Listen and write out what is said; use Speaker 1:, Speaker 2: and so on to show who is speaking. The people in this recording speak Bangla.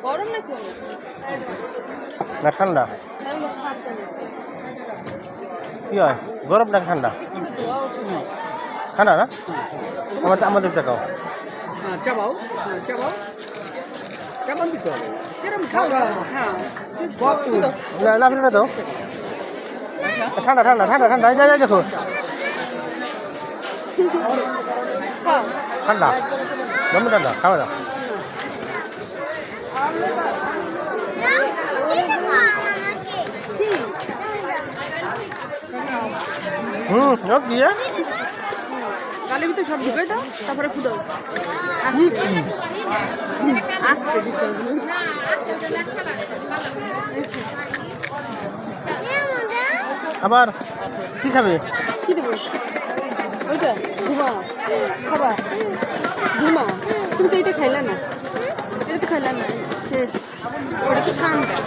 Speaker 1: গরম নাকি
Speaker 2: না ঠান্ডা কি হয় গরম না ঠান্ডা ঠান্ডা না আমাদের দেখাও
Speaker 3: চাবাও চাবাও চাবান দিতে হবে যেরকম খাও হ্যাঁ
Speaker 2: না ফেলে দাও ঠান্ডা ঠান্ডা ঠান্ডা ঠান্ডা যা দেখো ঠান্ডা জম্মু ঠান্ডা খাওয়া দাও দিয়ে
Speaker 1: গালের ভিতরে সব ঢুকে দাও তারপরে ফুদাও আস্তে দিতে
Speaker 2: আবার কি খাবে
Speaker 1: কি দেবো ওইটা ঘুমা খাবা ঘুমা তুমি তো এটা খাইলা না এটা তো খাইলা না শেষ ওটা তো ঠান্ডা